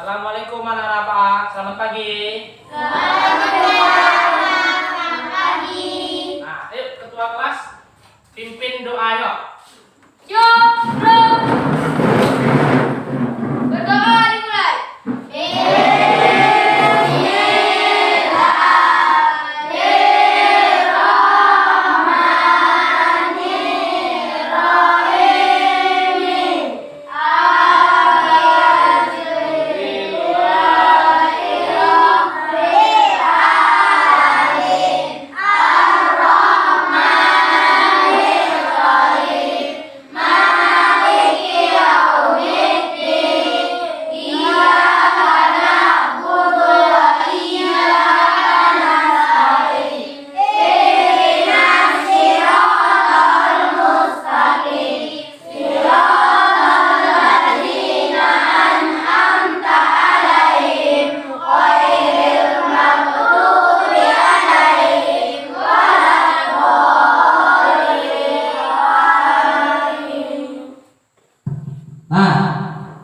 Assalamualaikum anak-anak Pak. Selamat pagi. Selamat pagi. Nah, ayo ketua kelas pimpin doa yuk. Yuk, berdoa dimulai.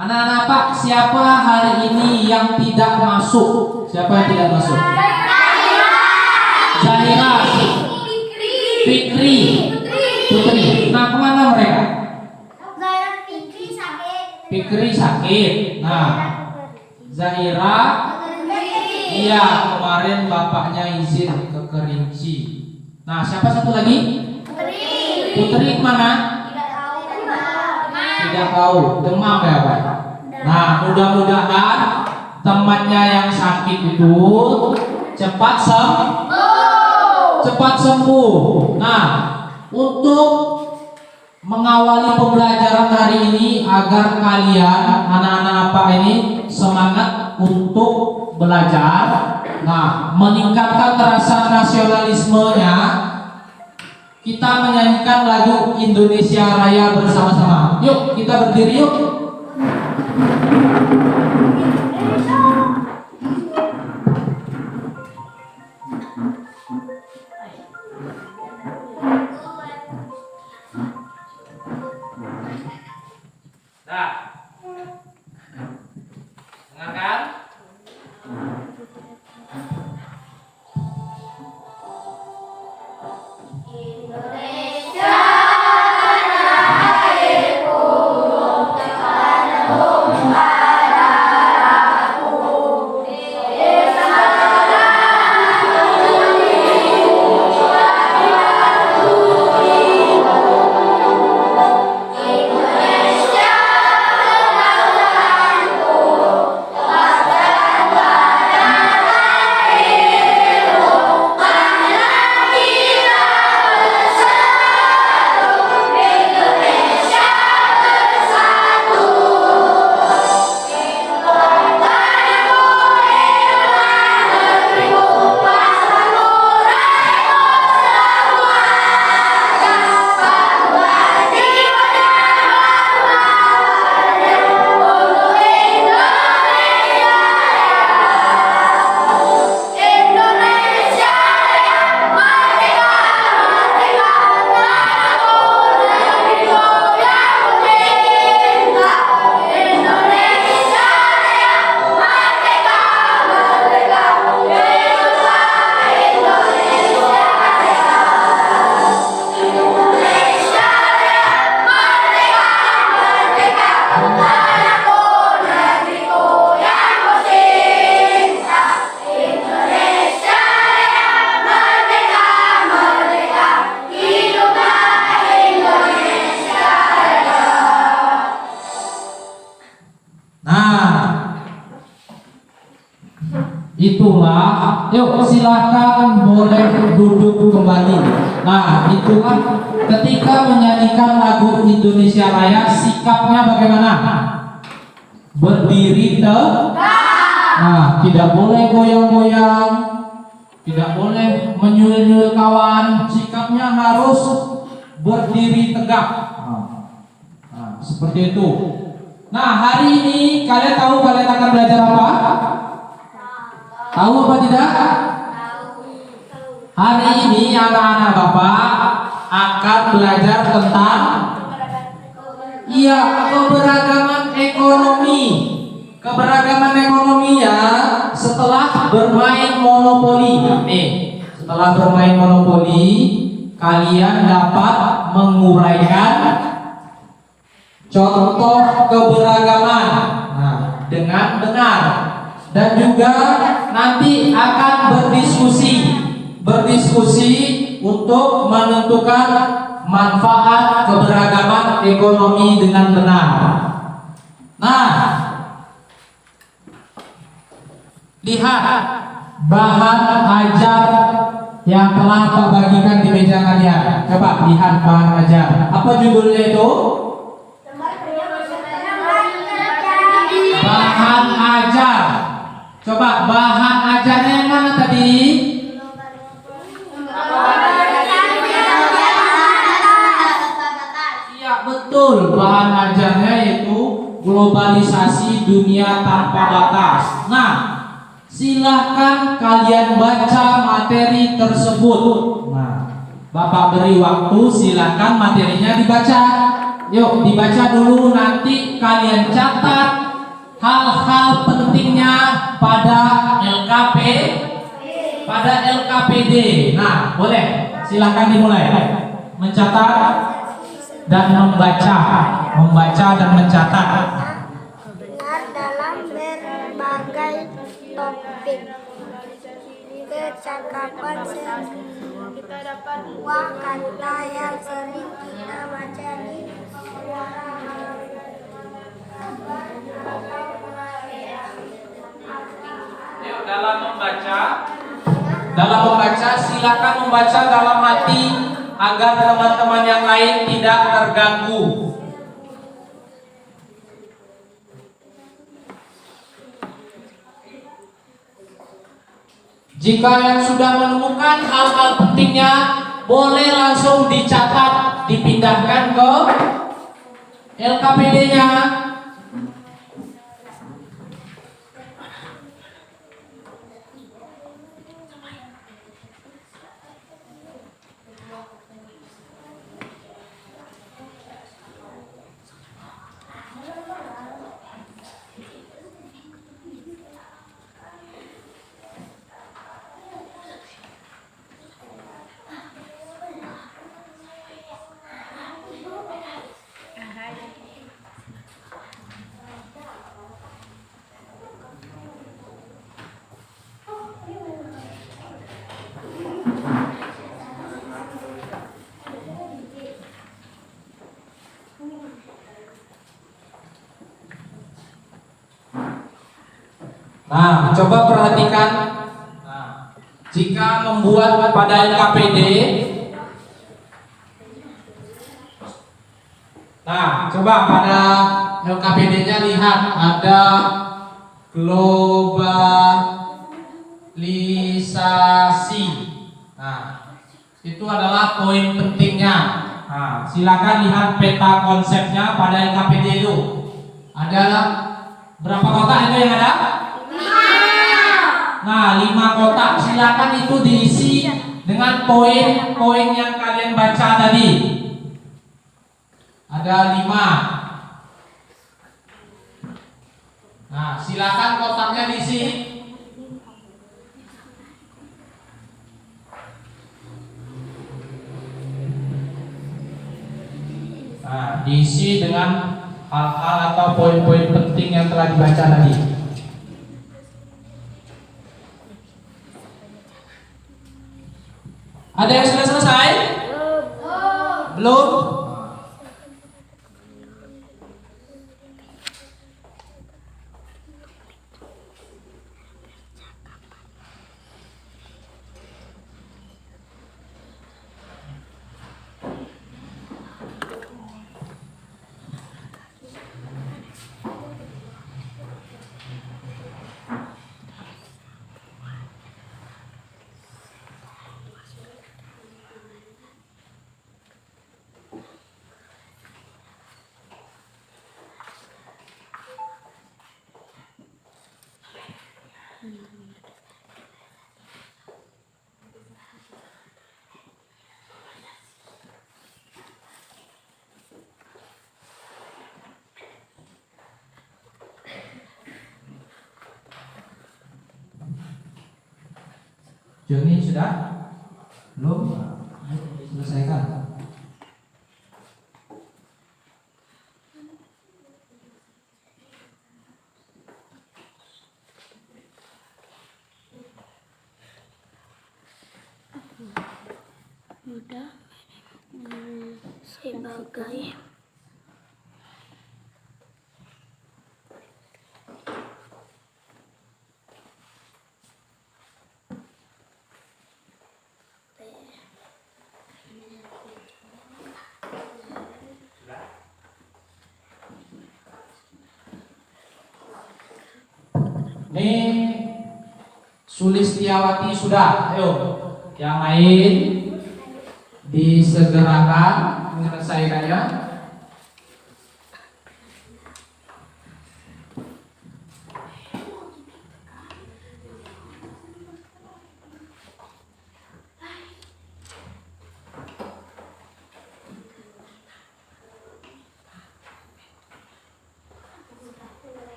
Anak-anak Pak, siapa hari ini yang tidak masuk? Siapa yang tidak masuk? Zahira, Fikri, Putri. Nah, kemana mereka? Fikri sakit. Nah, Zahira, iya kemarin bapaknya izin ke Kerinci. Nah, siapa satu lagi? Putri kemana? Tidak tahu, demam ya Pak. Nah, mudah-mudahan temannya yang sakit itu cepat sembuh. Nah, untuk mengawali pembelajaran hari ini agar kalian anak-anak Pak ini semangat untuk belajar. Nah, meningkatkan rasa nasionalismenya, kita menyanyikan lagu Indonesia Raya bersama-sama. Yuk, kita berdiri yuk. Nah, dengarkan. Itulah, yuk silakan boleh duduk kembali. Nah, itulah ketika menyanyikan lagu Indonesia Raya, sikapnya bagaimana? Berdiri tegak. Nah, tidak boleh goyang-goyang, tidak boleh menyuil-nyuil kawan. Sikapnya harus berdiri tegak. Nah, seperti itu. Nah, hari ini kalian tahu kalian akan belajar apa? Tahu apa tidak? Hari ini anak-anak Bapak akan belajar tentang keberagaman ekonomi. Keberagaman ekonominya setelah bermain monopoli. Nih, setelah bermain monopoli, kalian dapat menguraikan contoh keberagaman dengan benar, dan juga nanti akan berdiskusi untuk menentukan manfaat keberagaman ekonomi dengan benar. Nah, lihat bahan ajar yang telah Pak bagikan di meja kalian. Coba lihat bahan ajar. Apa judulnya itu? Bahan ajar. Coba bahan ajarnya yang mana tadi? Iya, betul. Bahan ajarnya yaitu globalisasi dunia tanpa batas. Nah, silahkan kalian baca materi tersebut. Nah, Bapak beri waktu, silahkan materinya dibaca. Yuk, dibaca dulu, nanti kalian catat hal-hal pentingnya pada LKPD. Nah, boleh, silahkan dimulai. Mencatat dan membaca dan mencatat. Benar dalam berbagai topik. Kecakapan sebuah kata yang sering kita baca di Yuk, dalam membaca silakan membaca dalam hati agar teman-teman yang lain tidak terganggu. Jika yang sudah menemukan hal-hal pentingnya, boleh langsung dicatat, dipindahkan ke LKPD-nya. Nah, coba perhatikan. Nah, jika membuat pada LKPD, nah, coba pada LKPD-nya lihat ada globalisasi. Nah, itu adalah poin pentingnya. Nah, silakan lihat peta konsepnya pada LKPD itu. Ada berapa kotak itu yang ada? Nah, 5 kotak. Silakan itu diisi dengan poin-poin yang kalian baca tadi. Ada 5. Nah, silakan kotaknya diisi. Nah, diisi dengan hal-hal atau poin-poin penting yang telah dibaca tadi. Ada yang sudah selesai? Belum? Joni sudah? Belum? Ayo, selesaikan. Mudah sebagai Nih Sulistiawati sudah. Ayo, yang lain disegerakan menyelesaikannya.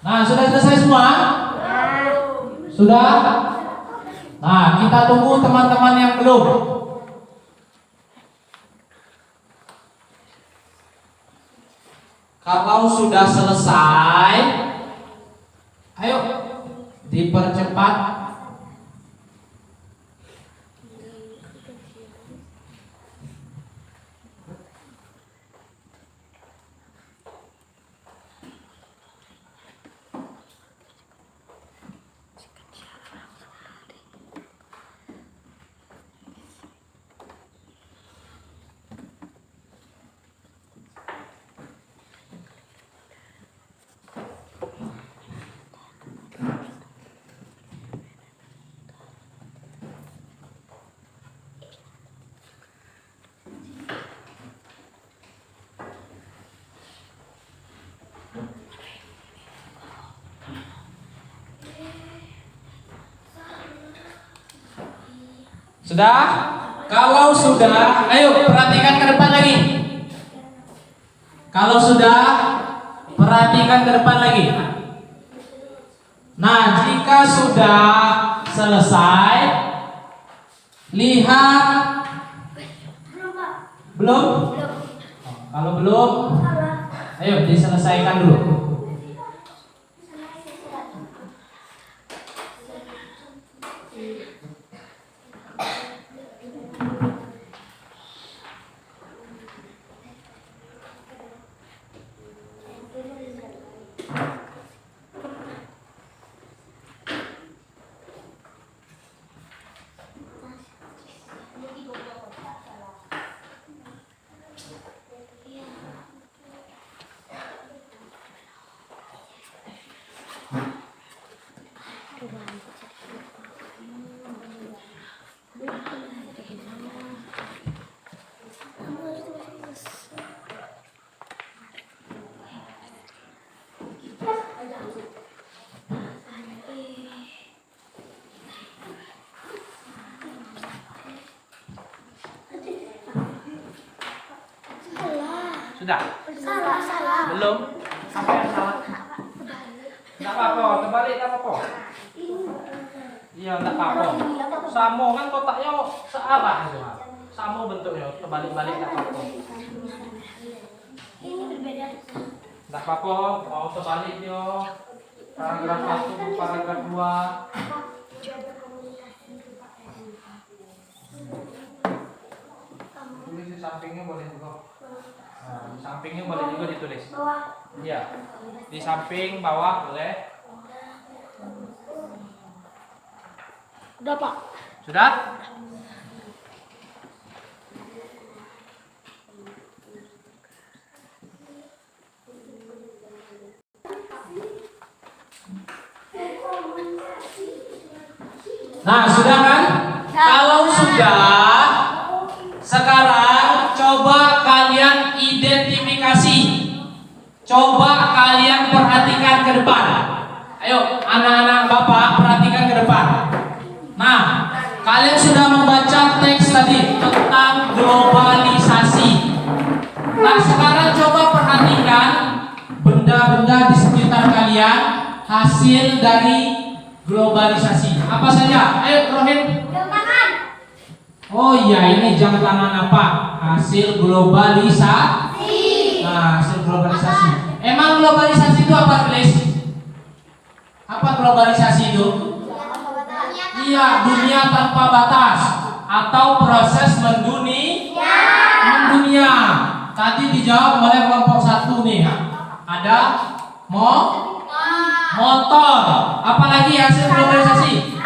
Nah, sudah selesai semua? Sudah? Nah, kita tunggu teman-teman yang belum. Kalau sudah selesai, ayo dipercepat. Sudah? Kalau sudah, ayo perhatikan ke depan lagi. Kalau sudah, perhatikan ke depan lagi. Nah, jika sudah selesai, lihat. Belum? Kalau belum, ayo diselesaikan dulu. Sudah? Salah. Belum? Apa yang salah? Tidak apa-apa, terbalik tidak apa-apa. Iya, tidak apa-apa. Samo kan kotaknya searah itu. Samo bentuknya, terbalik-balik tidak apa-apa. Ini berbeda. Tidak apa-apa, mau terbalik dia. Paragraf 1, paragraf 2. Tulis di sampingnya boleh juga. Nah, di sampingnya boleh juga ditulis. Iya. Di samping bawah boleh. Udah, Pak. Sudah? Nah, sudah kan? Kalau sudah, sekarang coba kalian identifikasi. Coba kalian perhatikan ke depan. Ayo, anak-anak Bapak perhatikan ke depan. Nah, kalian sudah membaca teks tadi tentang globalisasi. Nah, sekarang coba perhatikan benda-benda di sekitar kalian hasil dari globalisasi. Apa saja? Ayo, Rohin. Jam tangan. Oh iya, ini jam tangan apa? Hasil globalisasi. Nah, hasil globalisasi. Emang globalisasi itu apa, Tulis? Apa globalisasi itu? Iya, dunia tanpa batas atau proses mendunia. Tadi dijawab oleh kelompok 1 nih. Ada motor. Apalagi hasil globalisasi?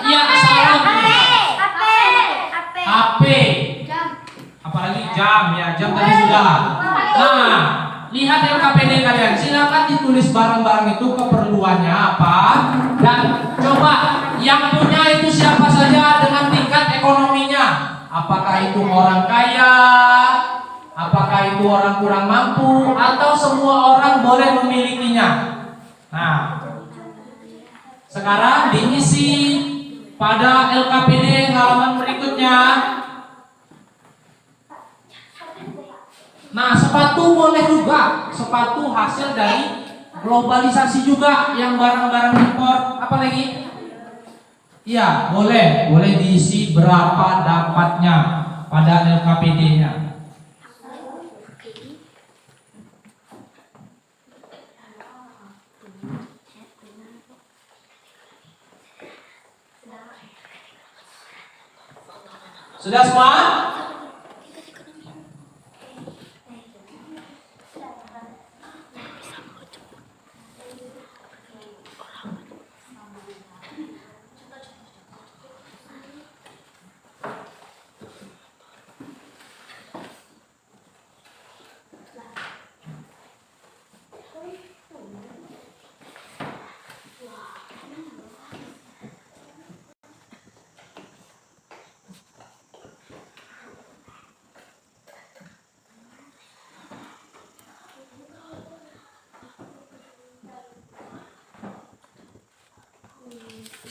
Iya, sarung. HP. Apalagi jam ya, jam tadi sudah. Nah, lihat LKPD kalian. Silakan ditulis barang-barang itu keperluannya apa dan coba yang punya itu siapa saja dengan tingkat ekonominya. Apakah itu orang kaya? Apakah itu orang kurang mampu? Atau semua orang boleh memilikinya? Nah, sekarang diisi pada LKPD halaman berikutnya. Nah, sepatu boleh juga. Sepatu hasil dari globalisasi juga, yang barang-barang impor. Apa lagi? Iya, boleh diisi berapa dapatnya pada LKPD-nya. Sudah semua?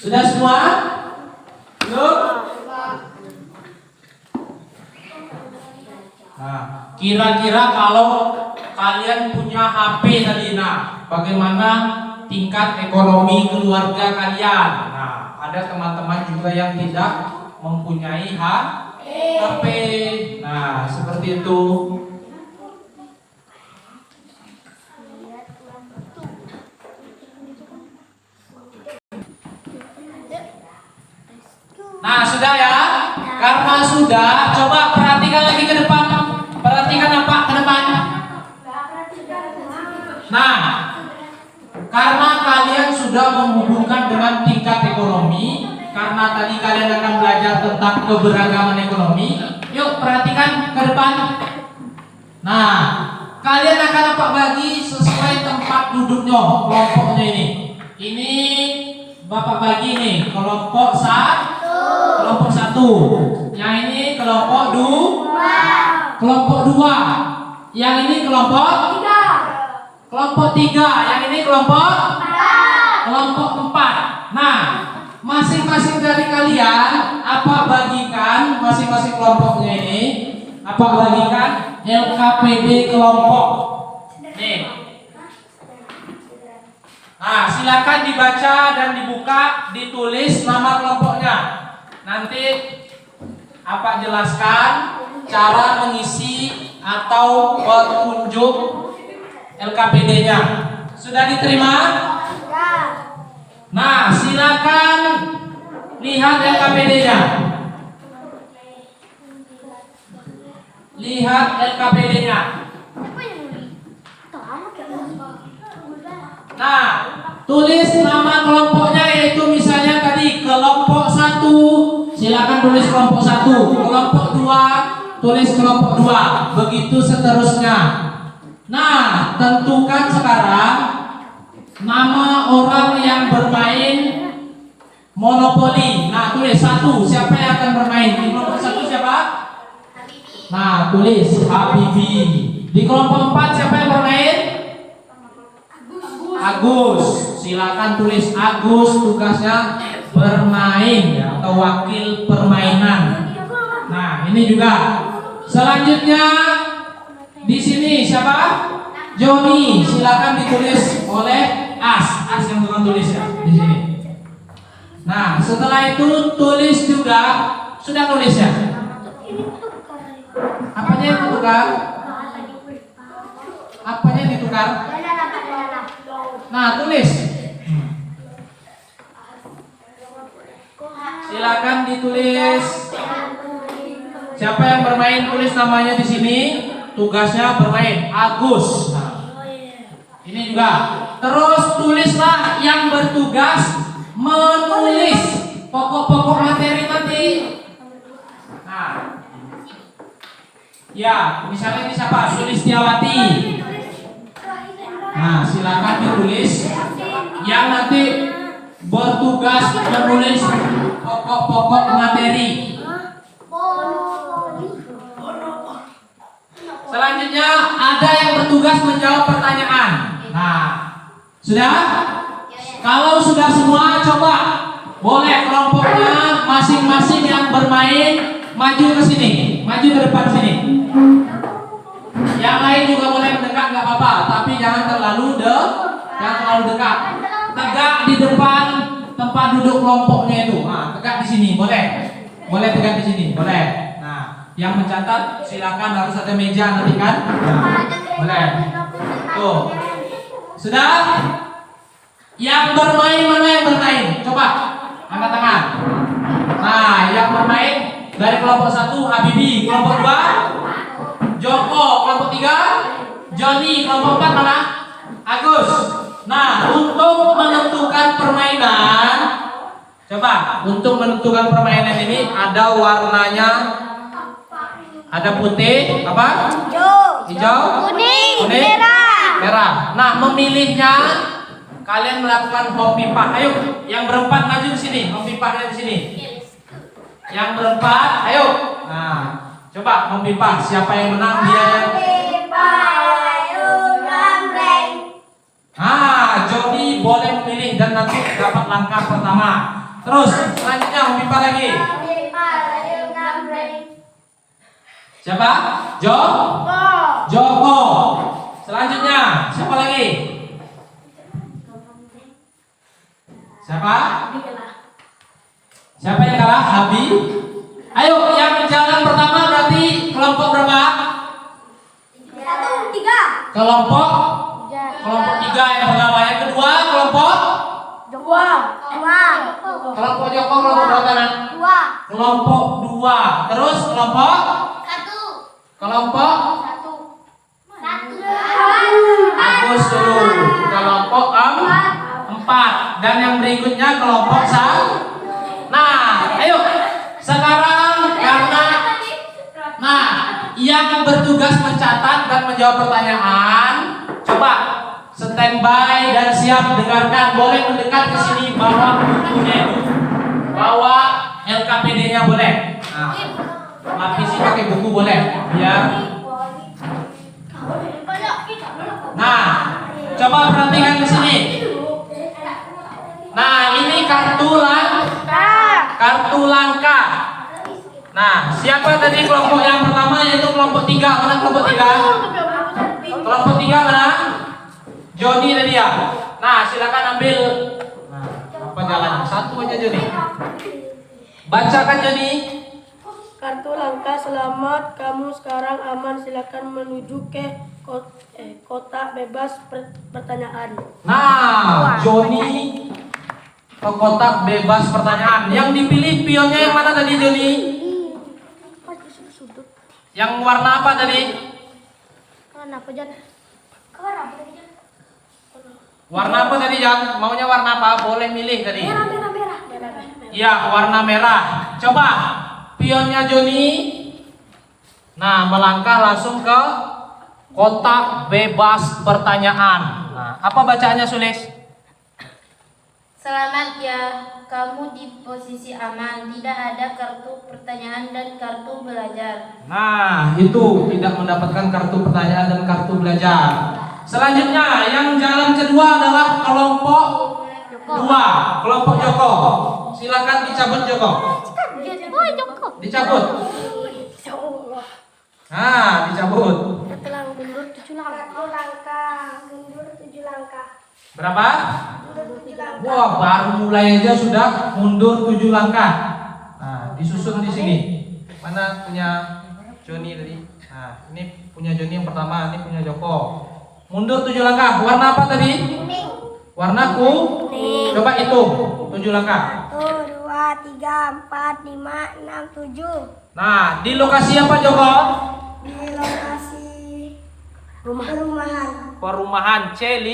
Sudah semua? Belum? Nah, kira-kira kalau kalian punya HP tadi, nah, bagaimana tingkat ekonomi keluarga kalian? Nah, ada teman-teman juga yang tidak mempunyai HP. Nah, seperti itu. Nah, sudah ya? Karena sudah, coba perhatikan lagi ke depan. Perhatikan apa ke depan? Nah, karena kalian sudah menghubungkan dengan tingkat ekonomi, karena tadi kalian akan belajar tentang keberagaman ekonomi, yuk perhatikan ke depan. Nah, kalian akan apa bagi sesuai tempat duduknya, kelompoknya ini. Ini Bapak bagi nih, kelompok kelompok 1. Yang ini kelompok 2. Yang ini kelompok 3. Yang ini kelompok 4. Nah, masing-masing dari kalian apa bagikan masing-masing kelompoknya ini? Apa bagikan LKPD kelompok. Nih. Nah, silakan dibaca dan dibuka, ditulis nama kelompoknya. Nanti apa jelaskan cara mengisi atau petunjuk LKPD-nya. Sudah diterima? Nah, silakan lihat LKPD-nya. Lihat LKPD-nya. Nah, tulis nama kelompoknya, yaitu misalnya tadi kelompok 1, silakan tulis kelompok 1, kelompok 2, tulis kelompok 2, begitu seterusnya. Nah, tentukan sekarang nama orang yang bermain monopoli. Nah, tulis 1, siapa yang akan bermain? Di kelompok 1 siapa? Nah, tulis Habibi. Di kelompok 4 siapa yang bermain? Agus. Silakan tulis Agus, tugasnya bermain ya, atau wakil permainan. Nah, ini juga. Selanjutnya di sini siapa? Joni. Silakan ditulis oleh As yang tukang tulis ya di sini. Nah, setelah itu tulis juga, sudah tulis ya? Apanya yang ditukar? Apanya yang ditukar? Nah, tulis. Silakan ditulis. Siapa yang bermain, tulis namanya di sini. Tugasnya bermain Agus. Nah, ini juga. Terus tulislah yang bertugas menulis pokok-pokok materi nanti. Nah, ya, misalnya ini siapa? Sulistiawati. Nah, silakan ditulis yang nanti bertugas menulis pokok-pokok materi. Selanjutnya ada yang bertugas menjawab pertanyaan. Nah, sudah? Kalau sudah semua, coba boleh kelompoknya masing-masing yang bermain maju ke sini, maju ke depan sini. Yang lain juga boleh mendekat, nggak apa-apa, tapi jangan terlalu dekat. Tegak di depan tempat duduk kelompoknya itu. Nah, tegak di sini, boleh tegak di sini, boleh. Nah, yang mencatat silakan, harus ada meja nanti kan? Nah, boleh. Tuh, sudah? Yang bermain mana yang bermain? Coba angkat tangan. Nah, yang bermain dari kelompok 1 Habibi, kelompok 2 Joko, kelompok 3 Joni, kelompok 4 mana? Agus. Nah, untuk menentukan permainan, coba untuk menentukan permainan ini ada warnanya, ada putih, apa? Hijau, kuning, merah. Nah, memilihnya kalian melakukan home pipah. Ayo, yang berempat maju ke sini, home pipahnya di sini. Yang berempat, ayo. Nah, coba home pipah. Siapa yang menang dia yang. Ah, Joni boleh memilih dan nanti dapat langkah pertama. Terus selanjutnya home pipah lagi. Siapa? Joko. Selanjutnya siapa lagi? Siapa? Siapa yang kalah? Habi. Ayo, yang jalan pertama berarti kelompok berapa? 3. Kelompok 3 yang pertama. Yang kedua kelompok 2. Kelompok Joko kelompok berapa kan? 2. Kelompok 2. Terus kelompok 1. Kelompok 1. Agus dulu. Kelompok 4. Dan yang berikutnya kelompok 1. Nah, ayo sekarang karena yang bertugas mencatat dan menjawab pertanyaan, coba standby dan siap dengarkan. Boleh mendekat ke sini, bawa bukunya itu, bawa LKPD-nya boleh. Nah, lapisi pakai buku boleh, biar. Nah, coba perhatikan ke sini. Nah, ini kartu langkah. Nah, siapa tadi kelompok yang pertama, yaitu kelompok 3. Mana kelompok 3? Kelompok 3 mana? Joni tadi ya. Nah, silakan ambil. Nah, apa jalannya? Satu aja Joni. Bacakan Joni. Kartu langkah selamat, kamu sekarang aman, silakan menuju ke kotak bebas pertanyaan. Nah, Joni ke kotak bebas pertanyaan. Yang dipilih pionnya yang mana tadi, Joni? Yang warna apa tadi? Warna apa tadi, Jan? Maunya warna apa? Boleh milih tadi. Iya, warna merah. Coba pionnya Joni. Nah, melangkah langsung ke kotak bebas pertanyaan. Nah, apa bacaannya, Sulis? Selamat ya, kamu di posisi aman. Tidak ada kartu pertanyaan dan kartu belajar. Nah, itu tidak mendapatkan kartu pertanyaan dan kartu belajar. Selanjutnya, yang jalan kedua adalah kelompok 2, kelompok Joko. Silakan dicabut, Joko. Dicabut. Nah, dicabut. Mundur 7 langkah. Mundur 7 langkah. Berapa? Mundur 7 langkah. Wah, baru mulai aja sudah mundur 7 langkah. Nah, disusun di sini. Mana punya Joni tadi? Nah, ini punya Joni yang pertama, ini punya Joko. Mundur 7 langkah. Warna apa tadi? Kuning. Warna kuning. Coba hitung 7 langkah. 1, 2, 3, 4, 5, 6, 7. Nah, di lokasi apa, Joko? Di lokasi perumahan. Perumahan C5.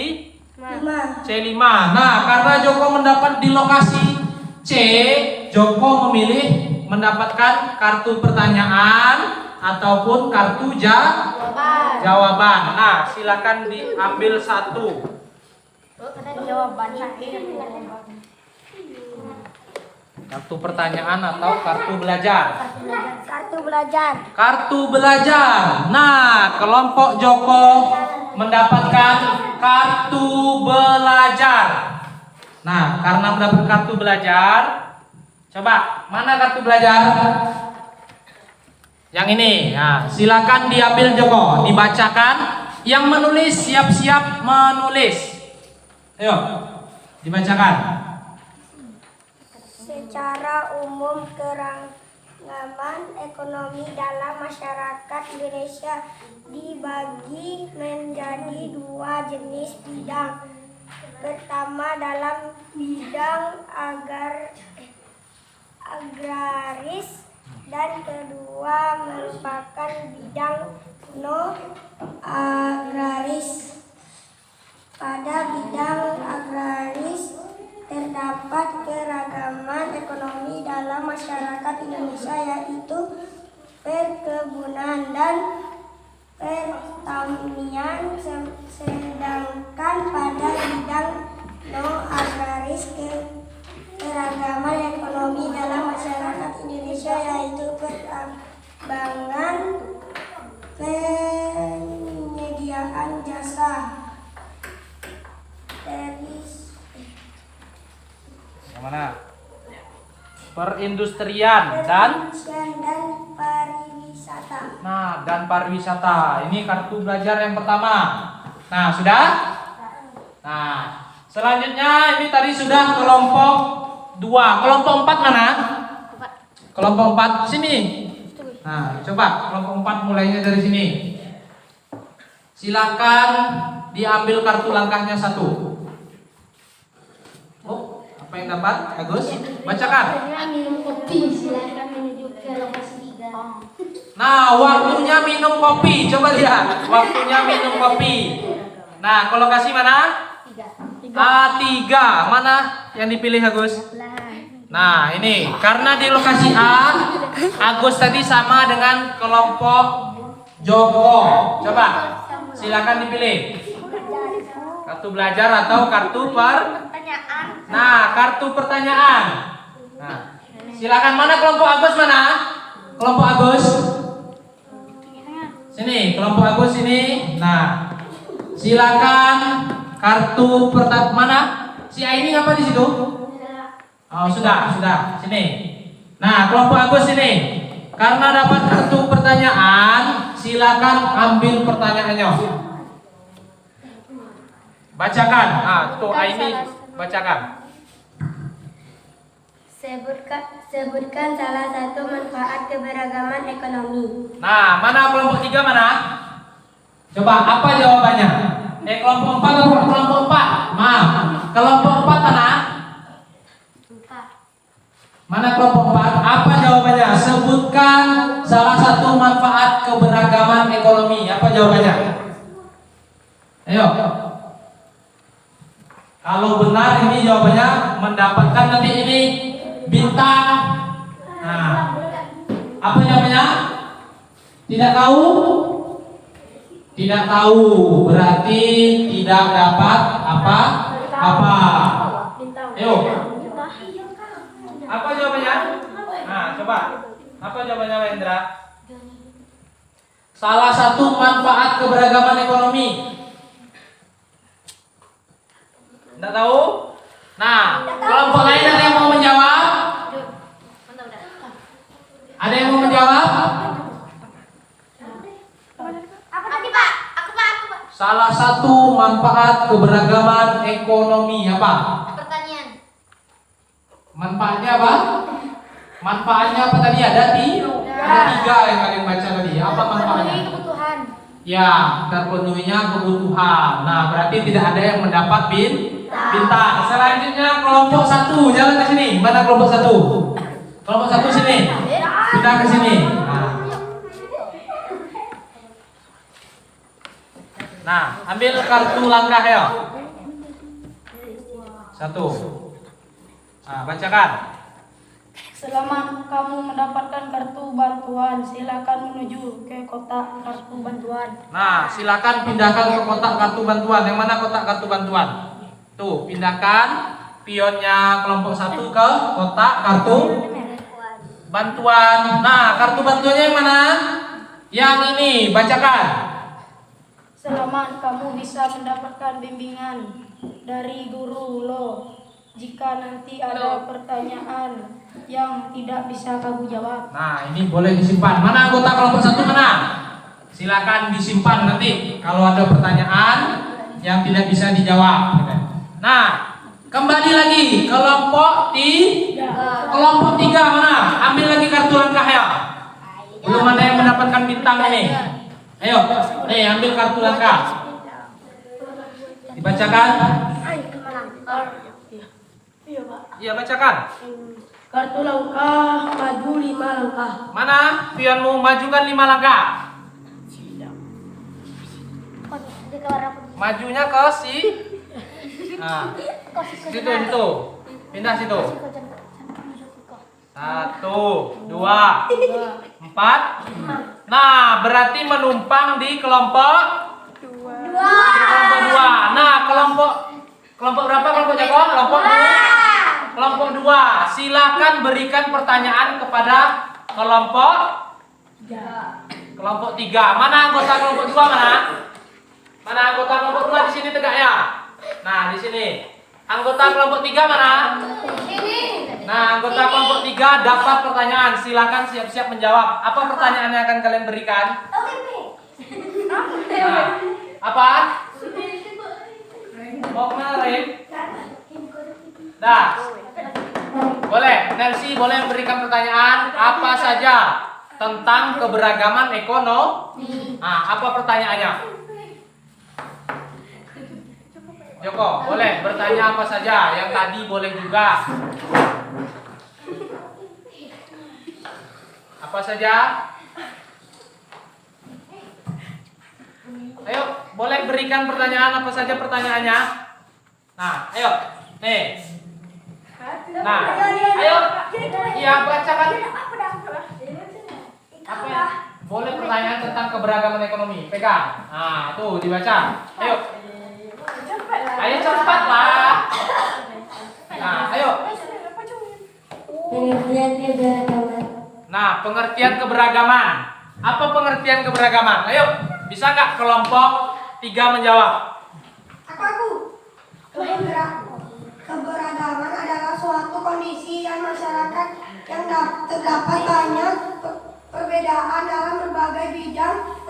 5. Nah, karena Joko mendapat di lokasi C, Joko memilih mendapatkan kartu pertanyaan ataupun kartu jawaban. Nah, silakan diambil satu. Kartu pertanyaan atau kartu belajar? Kartu belajar. Kartu belajar. Nah, kelompok Joko mendapatkan kartu belajar. Nah, karena mendapat kartu belajar, coba mana kartu belajar? Yang ini. Nah, silakan diambil Joko, dibacakan. Yang menulis siap-siap menulis. Ayo, dibacakan. Secara umum keragaman ekonomi dalam masyarakat Indonesia dibagi menjadi 2 jenis bidang. Pertama dalam bidang agraris dan kedua merupakan bidang non agraris. Pada bidang agraris terdapat keragaman ekonomi dalam masyarakat Indonesia, yaitu perkebunan dan pertanian, sedangkan pada bidang non-agraris keragaman ekonomi dalam masyarakat Indonesia yaitu pertambangan, penyediaan jasa, Yang mana? Perindustrian dan pariwisata. Nah, dan pariwisata. Ini kartu belajar yang pertama. Nah, sudah? Nah, selanjutnya ini tadi sudah kelompok 2. Kelompok 4 mana? Kelompok 4 sini. Nah, coba kelompok 4 mulainya dari sini. Silakan diambil kartu langkahnya 1. Oh, apa yang dapat? Agus, bacakan. Minum kopi, silakan menuju ke lokasi 3. Nah, waktunya minum kopi. Coba lihat, waktunya minum kopi. Nah, ke lokasi mana? 3. Mana yang dipilih Agus? Nah, ini karena di lokasi A, Agus tadi sama dengan kelompok Joko. Coba, silakan dipilih. Kartu belajar atau kartu Nah, kartu pertanyaan. Nah, silakan mana kelompok Agus mana? Kelompok Agus. Sini, kelompok Agus sini. Nah, silakan kartu mana? Si Aini ngapa di situ? Oh, sudah. Sini. Nah, kelompok Agus sini. Karena dapat kartu pertanyaan, silakan ambil pertanyaannya. Bacakan. Ah, tuh Aini bacakan. Sebutkan salah satu manfaat keberagaman ekonomi. Nah, mana kelompok 3 mana? Coba apa jawabannya? Kelompok 4 atau kelompok 4? Maaf. Kelompok 4 mana? Mana kelompok 4? Apa jawabannya? Sebutkan salah satu manfaat keberagaman ekonomi. Apa jawabannya? Ayo. Kalau benar ini jawabannya mendapatkan nanti ini bintang. Nah, apa jawabannya? Tidak tahu? Tidak tahu berarti tidak dapat apa? Apa? Ayo. Apa jawabannya? Nah, coba. Apa jawabannya, Wendra? Salah satu manfaat keberagaman ekonomi. Tidak tahu? Nah, kelompok lain ada yang mau menjawab? Ada yang mau menjawab? Salah satu manfaat keberagaman ekonomi apa? Pertanian. Manfaatnya apa? Manfaatnya apa tadi? Ada 3 yang kalian baca tadi. Apa manfaatnya? Kebutuhan. Ya, terpenuhinya kebutuhan. Nah, berarti tidak ada yang mendapat bintang. Selanjutnya kelompok 1, jalan ke sini. Mana kelompok 1? Kelompok 1 sini. Pindah ke sini. Nah, ambil kartu langkah ya. 1. Nah, bacakan. Selamat kamu mendapatkan kartu bantuan. Silakan menuju ke kotak kartu bantuan. Nah, silakan pindahkan ke kotak kartu bantuan. Yang mana kotak kartu bantuan? Tuh, pindahkan pionnya kelompok 1 ke kotak kartu bantuan. Nah, kartu bantuannya yang mana? Yang ini, bacakan. Selamat kamu bisa mendapatkan bimbingan dari guru lo. Jika nanti ada pertanyaan yang tidak bisa kamu jawab. Nah, ini boleh disimpan. Mana anggota kelompok 1 mana? Silakan disimpan nanti kalau ada pertanyaan yang tidak bisa dijawab. Nah, kembali lagi kelompok 3 mana? Ambil lagi kartu langkah ya. Belum ada yang mendapatkan bintang ini. Ayo, nih ambil kartu langkah. Dibacakan. Iya, bacakan. Kartu langkah maju 5 langkah. Mana pionmu majukan 5 langkah? Majunya ke si. Nah, situ. Pindah situ. 1, 2, 4. Nah, berarti menumpang di kelompok 2. Nah, kelompok berapa kelompok Joko? Kelompok 2. Silakan berikan pertanyaan kepada kelompok 3. Mana anggota kelompok 2 mana? Mana anggota kelompok 2 di sini tegak ya? Nah, di sini. Anggota kelompok 3 mana? Nah, anggota kelompok 3 dapat pertanyaan. Silakan siap-siap menjawab. Apa pertanyaan yang akan kalian berikan? Nah, apa? Mau kemarin? Dah. Boleh, Nancy boleh memberikan pertanyaan apa saja tentang keberagaman ekonomi. Nah, apa pertanyaannya? Joko, boleh bertanya apa saja. Yang tadi boleh juga. Apa saja? Ayo, boleh berikan pertanyaan apa saja pertanyaannya? Nah, ayo. Nih. Nah, ayo. Iya, bacakan. Apa ya? Boleh pertanyaan tentang keberagaman ekonomi. Pegang. Nah, tuh dibaca. Ayo. Ayo cepatlah. Nah, ayo. Pengertian keberagaman. Nah, pengertian keberagaman. Apa pengertian keberagaman? Ayo, bisa nggak kelompok 3 menjawab? Aku. Keberagaman adalah suatu kondisi dan masyarakat yang terdapat banyak perbedaan dalam berbagai bidang.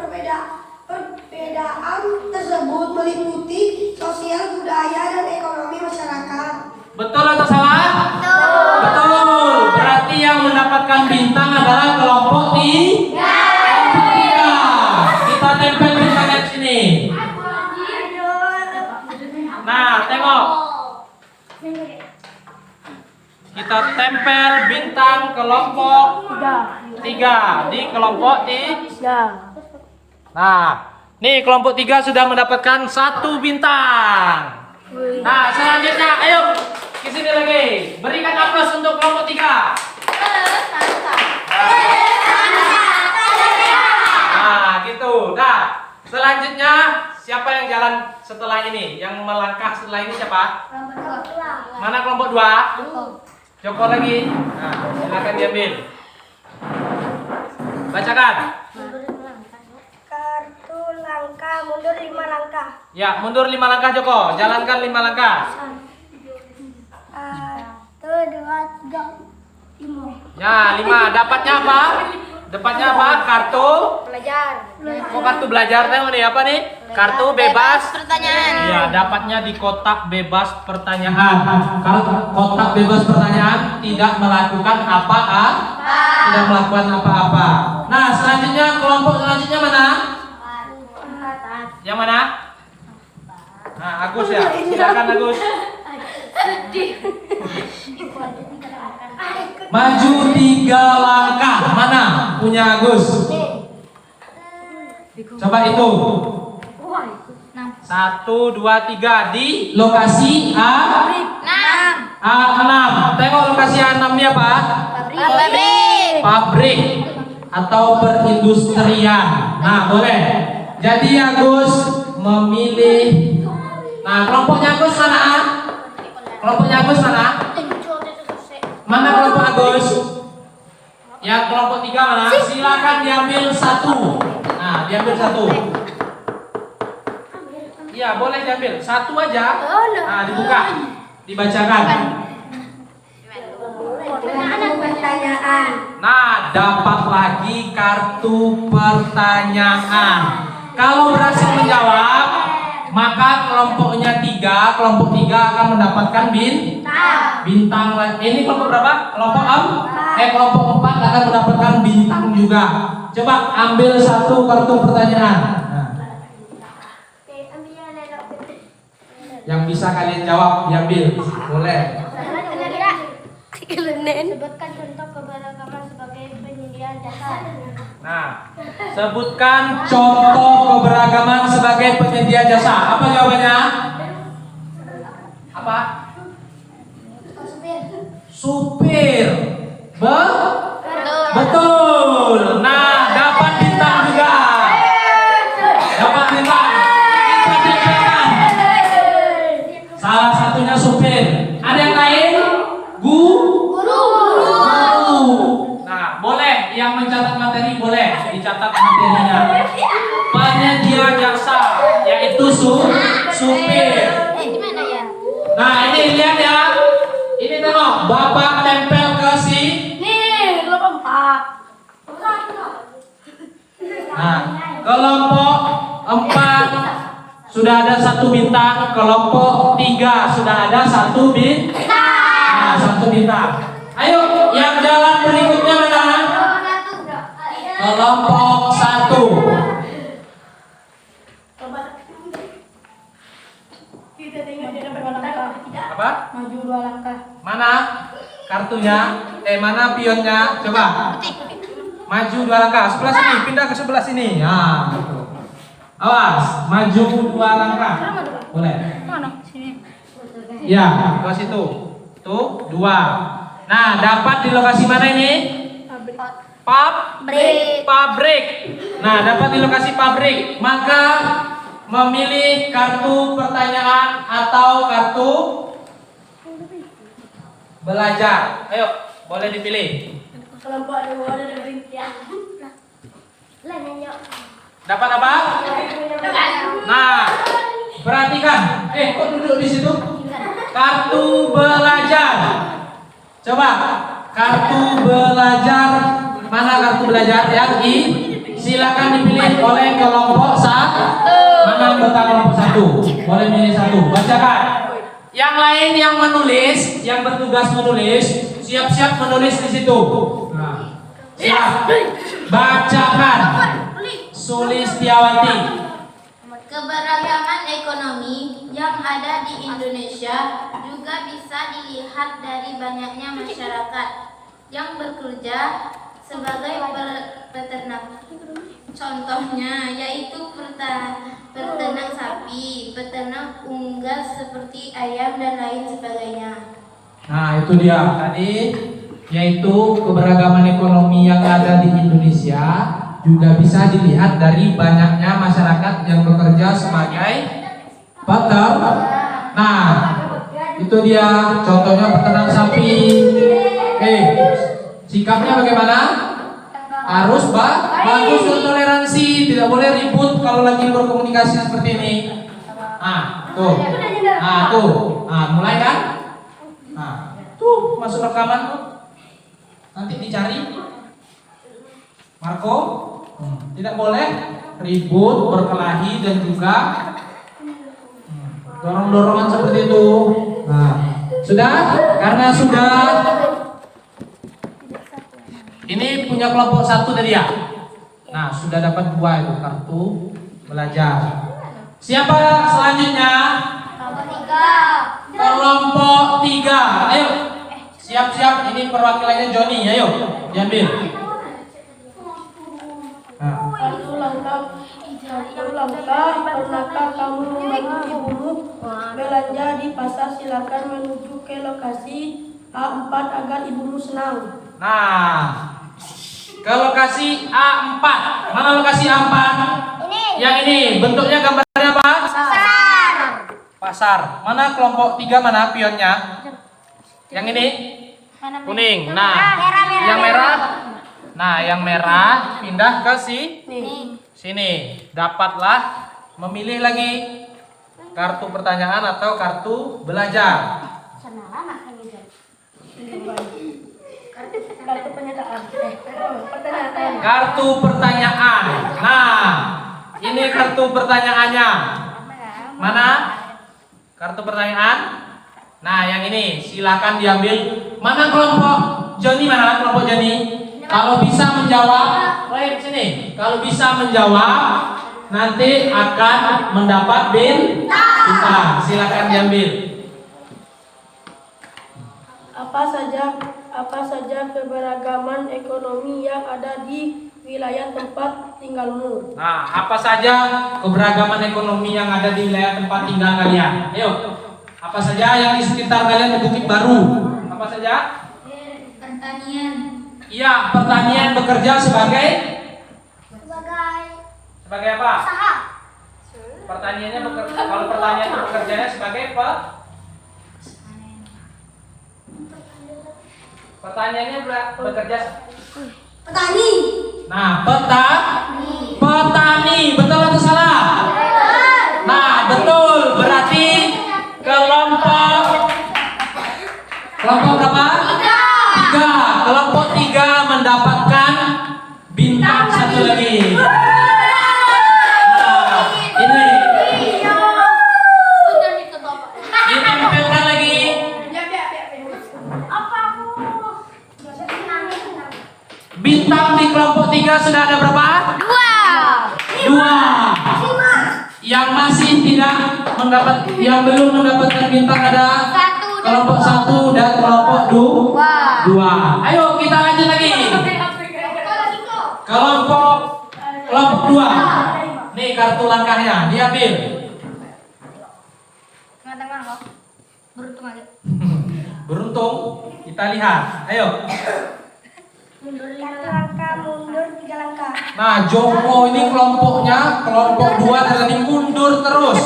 Perbedaan tersebut meliputi sosial, budaya, dan ekonomi masyarakat. Betul atau salah? Betul. Berarti yang mendapatkan bintang adalah kelompok 3. Kita tempel bintangnya di sini. Nah, tengok. Kita kita tempel bintang kelompok 3 di kelompok 3. Nah, nih kelompok 3 sudah mendapatkan 1 bintang. Nah, selanjutnya ayo ke sini lagi. Berikan aplaus untuk kelompok 3. Nah, gitu. Nah, selanjutnya siapa yang jalan setelah ini? Yang melangkah setelah ini siapa? Mana kelompok 2? Joko lagi. Nah, silakan diambil. Bacakan. Kartu langkah, mundur 5 langkah. Ya, mundur 5 langkah Joko. Jalankan 5 langkah. 1, 2, 3, 5. Ya, 5. Dapatnya apa? Dapatnya apa? Kartu Belajar. Kok kartu belajar? Tengok nih apa nih? Kartu bebas pertanyaan. Ya, dapatnya di kotak bebas pertanyaan. Kalau kotak bebas pertanyaan tidak melakukan apa-apa, tidak melakukan apa-apa. Nah, selanjutnya kelompok selanjutnya mana? Yang mana? Nah, Agus ya. Silakan Agus. Maju 3 langkah. Mana punya Agus? Coba hitung. 1, 2, 3 di Lokasi A6. Tengok lokasi A6 nya apa? Pabrik. Pabrik atau perindustrian. Nah, boleh. Jadi Agus memilih. Nah, kelompoknya Agus mana? Kelompoknya Agus mana? Mana kelompok Agus? Yang kelompok 3 mana? Silakan diambil 1. Nah, diambil 1. Ya, boleh diambil. 1 aja. Nah, dibuka. Dibacakan. Pertanyaan. Nah, dapat lagi kartu pertanyaan. Kalau berhasil menjawab, maka kelompoknya 3, kelompok 3 akan mendapatkan bintang. Ini kelompok berapa? Kelompok kelompok 4 akan mendapatkan bintang juga. Coba ambil 1 kartu pertanyaan. Nah, yang bisa kalian jawab diambil. Boleh. Sebutkan contoh keberagaman sebagai penyedia jasa. Nah, sebutkan contoh keberagaman sebagai penyedia jasa. Apa jawabannya? Apa? Supir. Betul. Nah, dapat bintang juga. Dapat bintang. Kita tempelkan. Salah satunya supir. Ada yang lain? Guru. Nah, boleh yang mencatat materi boleh dicatat materinya. Penyedia jasa yaitu supir. Gimana ya? Nah, ini lihat ya. Ini tengok, Bapak tempel ke sini. Kelompok 4. Nah, kelompok 4 sudah ada 1 bintang, kelompok 3 sudah ada 1 bintang. Nah, 1 bintang. Ayo, yang jalan berikutnya mana? Kelompok 1. Kita tengok dia dapat 2 langkah. Apa? Maju 2 langkah. Mana kartunya? Mana pionnya? Coba. Maju 2 langkah. Sebelah sini, pindah ke sebelah sini. Nah, gitu. Awas, maju 2 langkah. Boleh. Mana? Sini. Ya, ke situ. Tuh, 2. Nah, dapat di lokasi mana ini? Pabrik. Nah, dapat di lokasi pabrik. Maka memilih kartu pertanyaan atau kartu belajar. Ayo, boleh dipilih. Kelompok 2 ada ringkian. Dapat apa? Nah, perhatikan. Kok duduk di situ? Kartu belajar. Coba, kartu belajar. Mana kartu belajar yang silakan dipilih oleh kelompok 1. Mana anggota kelompok 1? Boleh milih 1. Bacakan. Yang lain yang menulis, yang bertugas menulis, siap-siap menulis di situ. Nah, siap. Bacakan. Sulistiawati. Keberagaman ekonomi yang ada di Indonesia juga bisa dilihat dari banyaknya masyarakat yang bekerja sebagai peternak. Contohnya yaitu peternak sapi, peternak unggas seperti ayam dan lain sebagainya. Nah, itu dia tadi, yaitu keberagaman ekonomi yang ada di Indonesia juga bisa dilihat dari banyaknya masyarakat yang bekerja sebagai peternak. Nah, itu dia contohnya peternak sapi. Sikapnya bagaimana? Harus bagus dan toleransi, tidak boleh ribut kalau lagi berkomunikasi seperti ini. Tuh, mulai kan? Tuh masuk rekaman tuh. Nanti dicari. Marco, tidak boleh ribut, berkelahi dan juga dorong-dorongan seperti itu. Nah, sudah? Karena sudah. Ini punya kelompok 1 tadi ya. Nah, sudah dapat 2 itu kartu belajar. Siapa selanjutnya? Kelompok 3. Ayo. Siap-siap, ini perwakilannya Joni. Ayo, diambil. Kartu langkah, pernahkah kamu membantu ibumu belanja di pasar? Silakan menuju ke lokasi A4 agar ibumu senang. Nah, ke lokasi A4. Mana lokasi A4? Ini. Yang ini, bentuknya gambarnya apa? Pasar. Mana kelompok 3 mana pionnya? Yang ini? Kuning. Nah, yang merah. Nah, yang merah pindah ke sini. Dapatlah memilih lagi kartu pertanyaan atau kartu belajar. Kartu pernyataan. Pertanyaan. Kartu pertanyaan. Nah, ini kartu pertanyaannya. Mana? Kartu pertanyaan. Nah, yang ini silakan diambil. Mana kelompok Joni? Mana kelompok Joni? Kalau bisa menjawab, sini. Kalau bisa menjawab, nanti akan mendapat bintang. Silakan diambil. Apa saja keberagaman ekonomi yang ada di wilayah tempat tinggalmu? Nah, apa saja keberagaman ekonomi yang ada di wilayah tempat tinggal kalian? Ayo, apa saja yang di sekitar kalian di Bukit Baru? Apa saja? Pertanian. Iya, pertanian bekerja sebagai apa? Pertaniannya kalau pertanian itu bekerjanya sebagai apa? Pertanyaannya bekerja Petani. Nah, petani, betul atau salah? Nah, betul. Berarti kelompok berapa? 3. Kelompok 3 mendapatkan bintang 1 lagi. Nah, ini ditempelkan lagi. Bintang di kelompok 3 sudah ada berapa? 2. Yang masih tidak yang belum mendapatkan bintang ada kelompok 1 dan kelompok 2. Ayo kita lanjut lagi. Kelompok 2. Nih kartu langkahnya, diambil. Beruntung. Kita lihat. Ayo. Satu langkah mundur, 3 langkah. Nah, Joko ini kelompok 2 tadi mundur terus.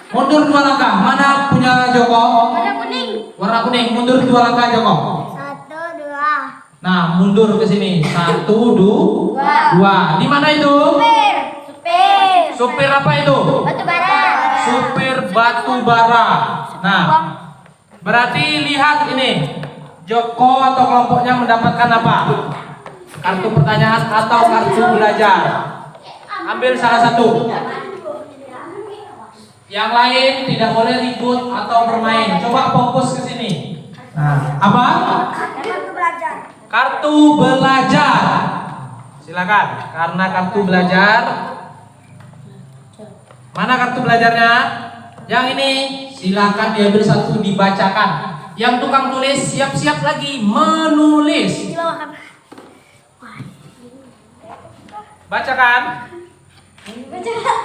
Mundur 2 langkah. Mana punya Joko? Warna kuning. Mundur 2 langkah Joko. 1, 2. Nah, mundur ke sini. 1, 2. Di mana itu? Supir apa itu? Supir batu bara. Nah, berarti lihat ini. Joko atau kelompoknya mendapatkan apa? Kartu pertanyaan atau kartu belajar? Ambil salah satu. Yang lain tidak boleh ribut atau bermain. Coba fokus ke sini. Nah, apa? Kartu belajar. Silakan. Karena kartu belajar. Mana kartu belajarnya? Yang ini silakan diambil satu dibacakan. Yang tukang tulis siap-siap lagi menulis. Bacakan.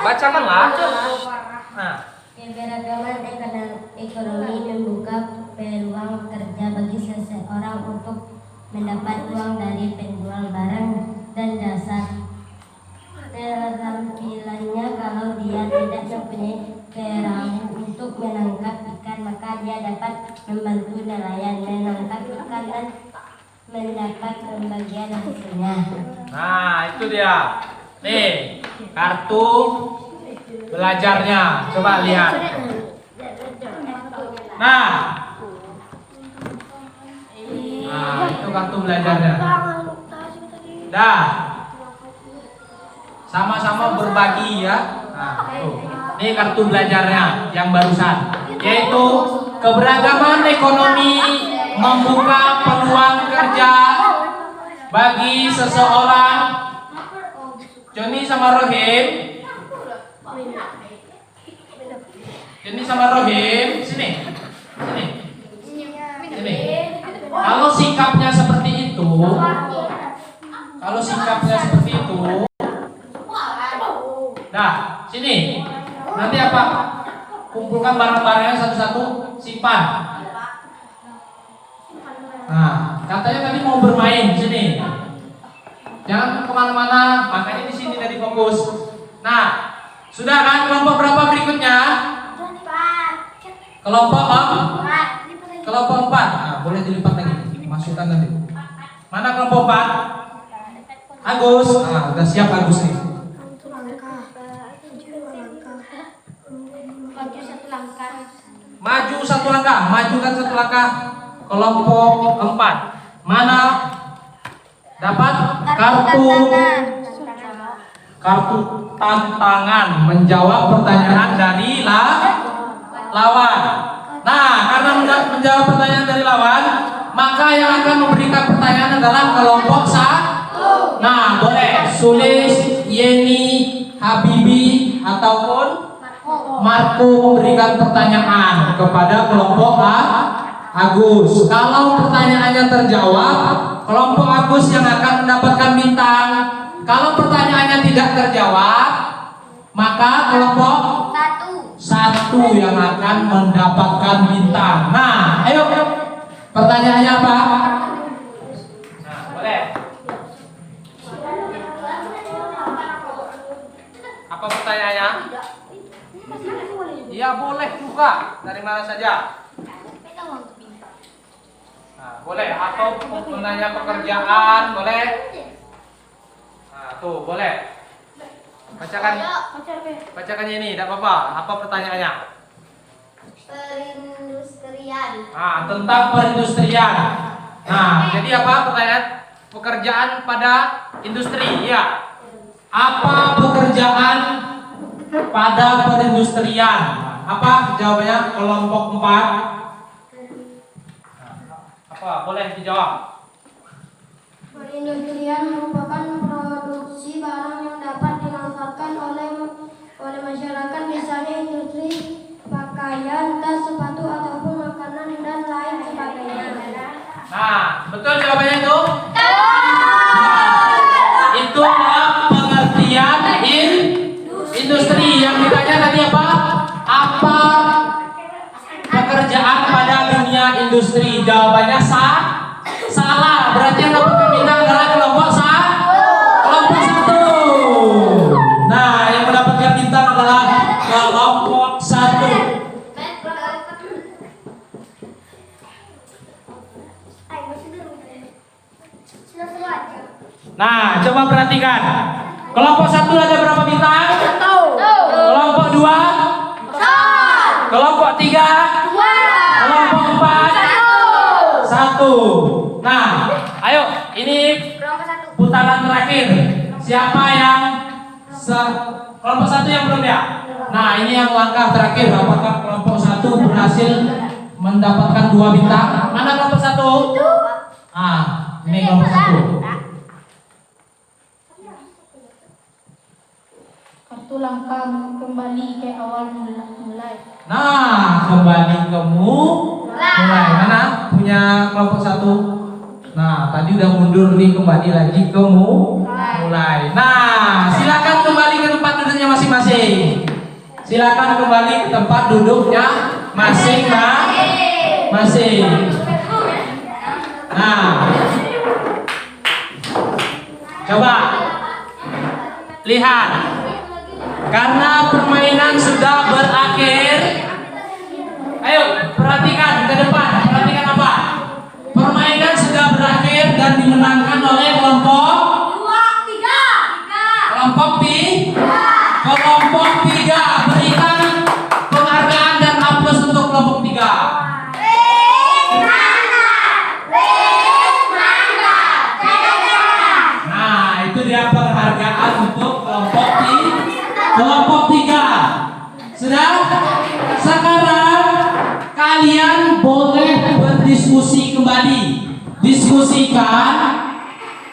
Bacakanlah. Nah, Keberagaman ekonomi membuka peluang kerja bagi seseorang untuk mendapat uang dari penjual barang dan jasa. Terampilannya, kalau dia tidak mempunyai perahu untuk menangkap ikan, maka dia dapat membantu nelayan menangkap ikan dan mendapat pembagian hasilnya. nah itu dia. Nih, kartu belajarnya. Coba lihat. Nah, itu kartu belajarnya. Dah. Sama-sama berbagi ya. Nah, tuh. Ini kartu belajarnya yang barusan, yaitu keberagaman ekonomi membuka peluang kerja bagi seseorang. Joni sama Rohim. Joni sama Rohim, sini. Sini. Sini. Kalau sikapnya seperti itu, nah, sini. Nanti apa? Kumpulkan barang-barangnya satu-satu, simpan. Nah, katanya tadi mau bermain, sini. Jangan kemana-mana, makanya di sini tadi fokus. Nah, sudah kan kelompok berapa berikutnya? Kelompok 4. Nah, boleh dilipat lagi, masukkan nanti. Mana kelompok 4? Agus. Nah, udah siap Agus nih. Maju satu langkah, majukan satu langkah. Kelompok 4. Mana dapat kartu tantangan menjawab pertanyaan dari lawan. Nah, karena menjawab pertanyaan dari lawan, maka yang akan memberikan pertanyaan adalah kelompok 1. Nah, boleh Sulis, Yeni, Habibi ataupun Marco memberikan pertanyaan kepada kelompok Agus. Kalau pertanyaannya terjawab, kelompok Agus yang akan mendapatkan bintang. Kalau pertanyaannya tidak terjawab, maka kelompok 1 yang akan mendapatkan bintang. Nah, ayo. Pertanyaannya apa? Nah, boleh. Apa pertanyaannya? Iya, boleh juga. Dari mana saja? Nah, boleh. Atau menanya pekerjaan, boleh. Nah, tuh, boleh. Bacakan ini, tidak apa-apa. Apa pertanyaannya? Perindustrian. Nah, tentang perindustrian. Nah, jadi apa pertanyaan? Pekerjaan pada industri, ya. Apa pekerjaan pada perindustrian? Apa jawabannya? Kelompok 4. Apa? Boleh dijawab. Perindustrian merupakan produksi barang yang dapat dimanfaatkan oleh masyarakat, misalnya industri pakaian, tas, sepatu, ataupun makanan dan lain sebagainya. Nah, betul jawabannya itu? Itu adalah pengertian industri. Yang ditanya tadi apa? Apa pekerjaan pada dunia industri? Jawabannya salah. Berarti yang dapat bintang adalah kelompok 1. Nah, yang mendapatkan bintang adalah kelompok 1. Nah, coba perhatikan. Kelompok 1 ada berapa bintang? 1. Kelompok 2? Kelompok 3? Kelompok 4? 1. Nah, ayo, ini putaran terakhir. Siapa yang kelompok 1 yang belum ya? Nah, ini yang langkah terakhir. Apakah kelompok 1 berhasil mendapatkan 2 bintang? Mana kelompok 1? Ah, ini kelompok 1. Kartu langkah kembali ke awal mulai. Nah, kembali mulai. Mana punya kelompok 1? Nah, tadi udah mundur nih, kembali lagi mulai. Nah, silakan kembali ke tempat duduknya masing-masing. Silakan kembali ke tempat duduknya masing-masing. Nah, coba lihat. Karena permainan sudah berakhir. Ayo, perhatikan ke depan. Perhatikan apa? Permainan sudah berakhir dan dimenangkan oleh kelompok 3. Berikan penghargaan dan aplaus untuk kelompok 3. Nah, itu dia penghargaan untuk kelompok 3. Sudah? Sekarang kalian boleh berdiskusi kembali. Diskusikan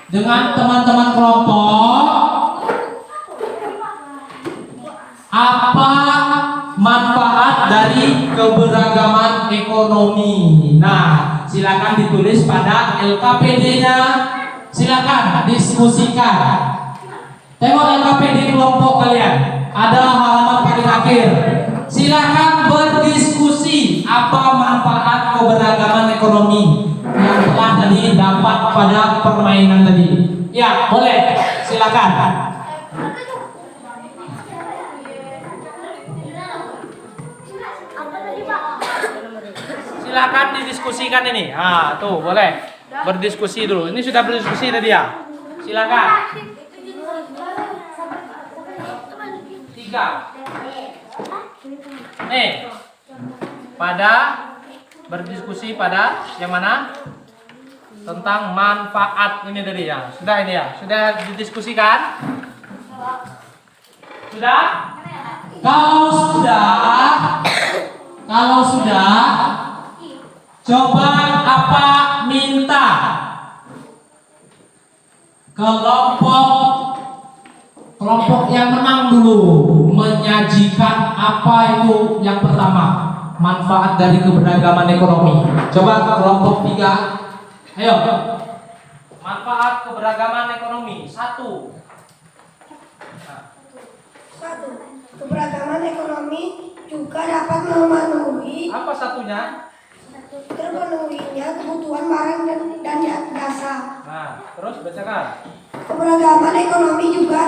dengan teman-teman kelompok apa manfaat dari keberagaman ekonomi. Nah, silakan ditulis pada LKPD-nya. Silakan diskusikan. Tengok LKPD kelompok kalian. Ada halaman paling akhir. Silakan berdiskusi apa manfaat keberagaman ekonomi yang telah tadi dapat pada permainan tadi. Ya, boleh. Silakan. Silakan didiskusikan ini. Ah, tuh boleh berdiskusi dulu. Ini sudah berdiskusi tadi ya. Silakan. 3. Nih, pada berdiskusi pada yang mana? Tentang manfaat ini tadi ya. Sudah ini ya. Sudah didiskusikan? Sudah? Kalau sudah, coba apa minta kelompok yang menang dulu menyajikan apa itu yang pertama, manfaat dari keberagaman ekonomi. Coba kelompok 3, ayo. Manfaat keberagaman ekonomi 1. Keberagaman ekonomi juga dapat memenuhi Apa satunya? terpenuhinya kebutuhan barang dan jasa. Nah, terus bacakan. Keberagaman ekonomi juga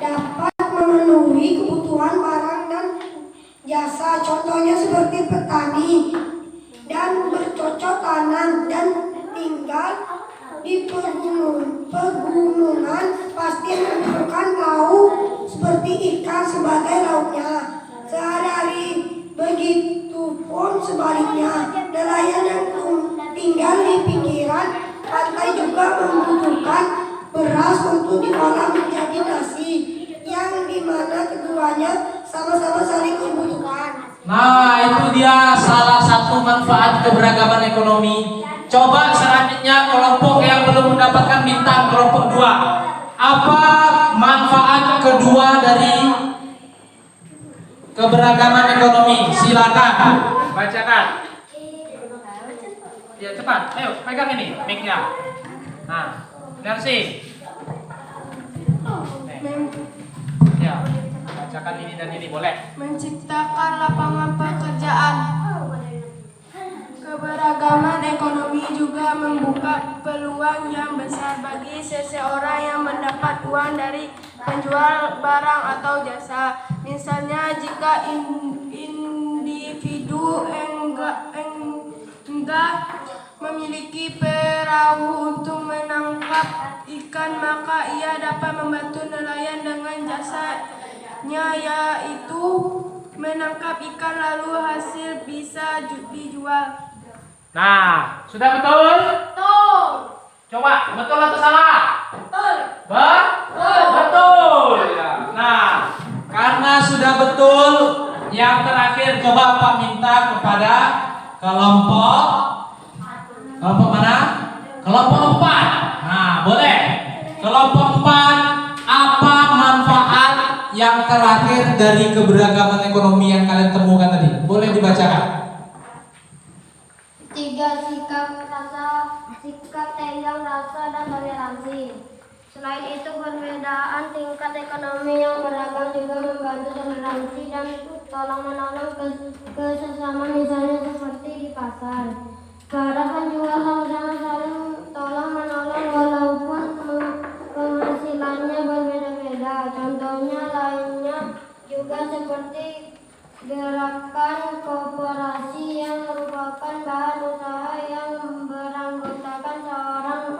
dapat memenuhi kebutuhan barang dan jasa. Contohnya seperti petani dan bercocok tanam dan tinggal di pegunungan pasti membutuhkan lauk seperti ikan sebagai lauknya sehari-hari. Begitupun sebaliknya, nelayan yang tinggal di pinggiran pantai juga membutuhkan beras untuk diolah menjadi nasi, yang dimana keduanya sama-sama saling membutuhkan. Nah, itu dia salah satu manfaat keberagaman ekonomi. Coba selanjutnya kelompok yang belum mendapatkan bintang, kelompok 2. Apa manfaat kedua dari keberagaman ekonomi? Silakan bacakan. Ya cepat, ayo pegang ini mic-nya. Nah, Nersi. Ya, bacakan ini dan ini boleh. Menciptakan lapangan pekerjaan. Keberagaman ekonomi juga membuka peluang yang besar bagi seseorang yang mendapat uang dari menjual barang atau jasa. Misalnya jika individu enggak memiliki perahu untuk menangkap ikan, maka ia dapat membantu nelayan dengan jasanya, yaitu menangkap ikan lalu hasil bisa dijual. Nah, sudah betul? Betul. Coba, betul atau salah? Betul. Betul. Ya. Nah, karena sudah betul, yang terakhir coba Pak minta kepada kelompok mana? Kelompok 4. Nah, boleh. Kelompok 4, apa manfaat yang terakhir dari keberagaman ekonomi yang kalian temukan tadi? Boleh dibacakan. 3. Sikap tenggang rasa dan toleransi. Selain itu, perbedaan tingkat ekonomi yang beragam juga membantu toleransi dan tolong menolong ke sesama, misalnya seperti di pasar. Keharapkan juga sama-sama saling tolong menolong walaupun penghasilannya berbeda-beda. Contohnya lainnya juga seperti gerakan koperasi yang merupakan bahan usaha yang beranggotakan seorang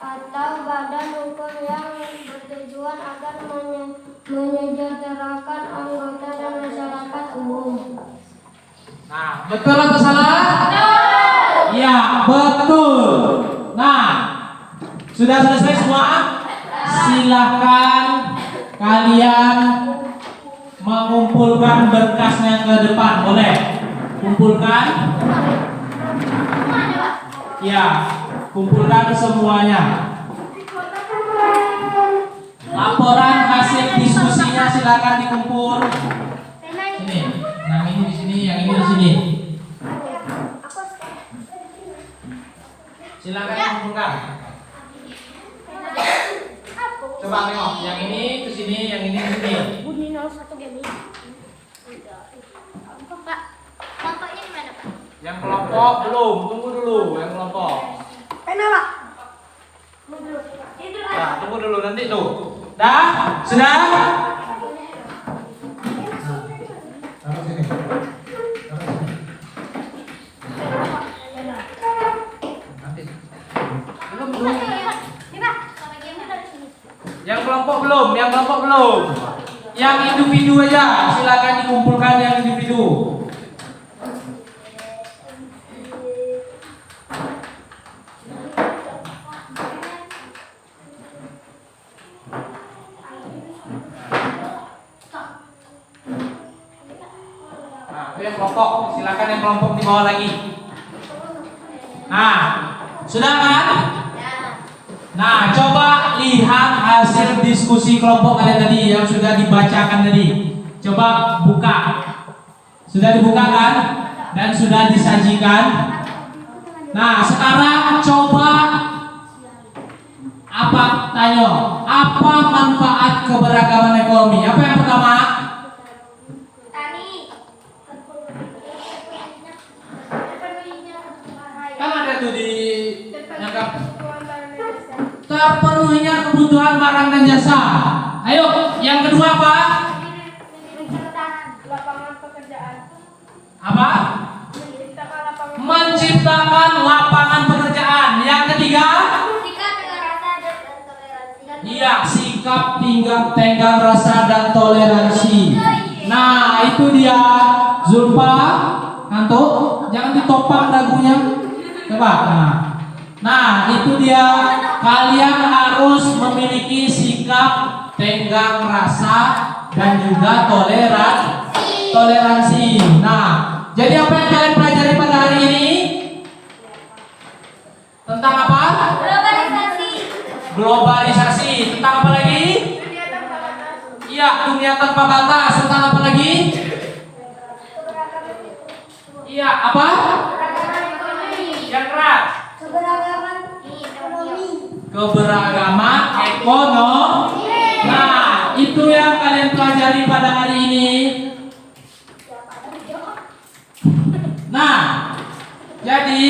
atau badan hukum yang bertujuan agar menyejahterakan anggota dan masyarakat umum. Nah, betul atau salah? Ya, betul. Nah, sudah selesai semua? Silahkan kalian mengumpulkan berkasnya ke depan. Boleh? Kumpulkan. Ya, kumpulkan semuanya. Laporan hasil diskusinya silakan dikumpul. Sini, yang ini di sini, yang ini di sini. Silakan kumpulkan. Coba tengok, yang ini ke sini, yang ini ke sini. Bunyi 01 gini. Pak, fotonya di mana, Pak? Yang kelompok belum, tunggu dulu yang kelompok. Pena Pak. Ya, tunggu dulu nanti tuh. Dah? Sudah? Taruh sini. Belum, belum. Yang kelompok belum, yang kelompok belum. Yang individu aja, silakan dikumpulkan yang individu. Nah, itu yang kelompok, silakan yang kelompok di bawah lagi. Nah, sudah kan? Nah, coba lihat hasil diskusi kelompok kalian tadi yang sudah dibacakan tadi. Coba buka. Sudah dibuka kan? Dan sudah disajikan. Nah, sekarang coba apa tanya? Apa manfaat keberagaman ekonomi? Apa yang pertama? Kan ada tuh di nyangkap terpenuhinya kebutuhan barang dan jasa. Ayo, yang kedua apa? Lapangan pekerjaan. Apa? Menciptakan lapangan pekerjaan. Yang ketiga? Iya, sikap tenggang rasa dan toleransi. Nah, itu dia. Zulfa, ngantuk? Jangan ditopang dagunya. Coba. Nah, itu dia. Kalian harus memiliki sikap tenggang rasa dan juga toleransi. Nah, jadi apa yang kalian pelajari pada hari ini? Tentang apa? Globalisasi. Tentang apa lagi? Iya, dunia tanpa batas. Tentang apa lagi? Iya, apa? Yang keras. Keberagaman ekonomi. Nah, itu yang kalian pelajari pada hari ini. Nah, jadi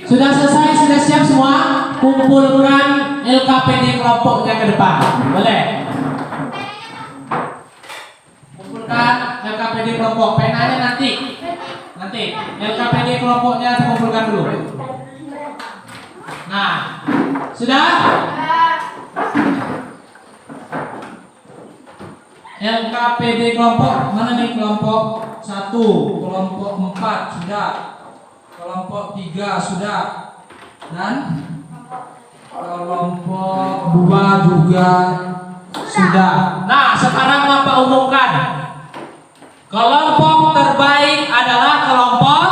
sudah selesai, sudah siap semua? Kumpulkan LKPD kelompoknya ke depan. Boleh? Kumpulkan LKPD kelompok. Penanya nanti. LKPD kelompoknya dikumpulkan dulu. Nah, sudah? LKPD kelompok mana nih? Kelompok 1, kelompok 4 sudah, kelompok 3 sudah, dan kelompok 2 juga sudah. Nah, sekarang Bapak umumkan. Kelompok terbaik adalah kelompok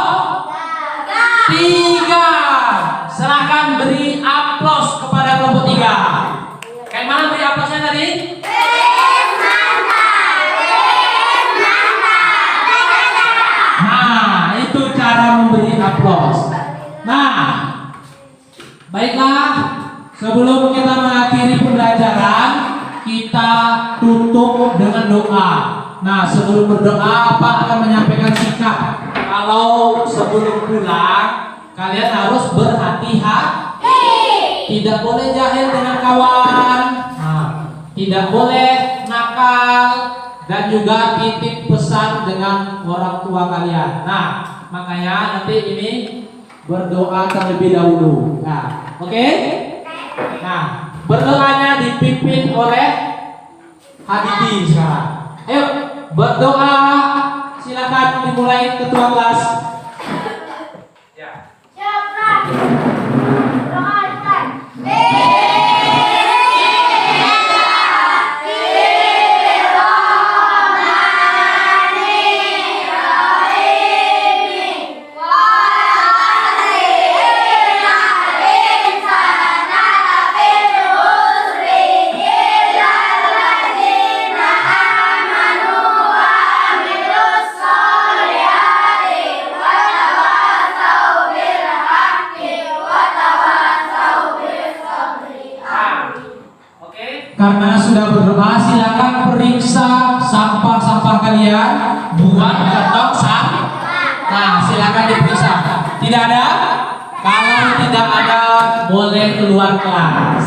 3. Silahkan beri aplaus kepada kelompok 3. Kayak mana beri aplausnya tadi? sebelum kita mengakhiri pembelajaran, kita tutup dengan doa. Nah, sebelum berdoa, Pak akan menyampaikan sikap. Kalau sebelum pulang, kalian harus berhati-hati. Tidak boleh jahil dengan kawan. Nah, tidak boleh nakal, dan juga titip pesan dengan orang tua kalian. Nah, makanya nanti ini berdoa terlebih dahulu. Nah, oke? Nah, berdoanya dipimpin oleh Habibie sekarang. Ayo, berdoa. Silakan dimulai ketua kelas. Ya. Karena sudah berdoa, silakan periksa sampah-sampah kalian, buang kantong sampah. Nah, silakan diperiksa. Tidak ada? Kalau tidak ada, boleh keluar kelas.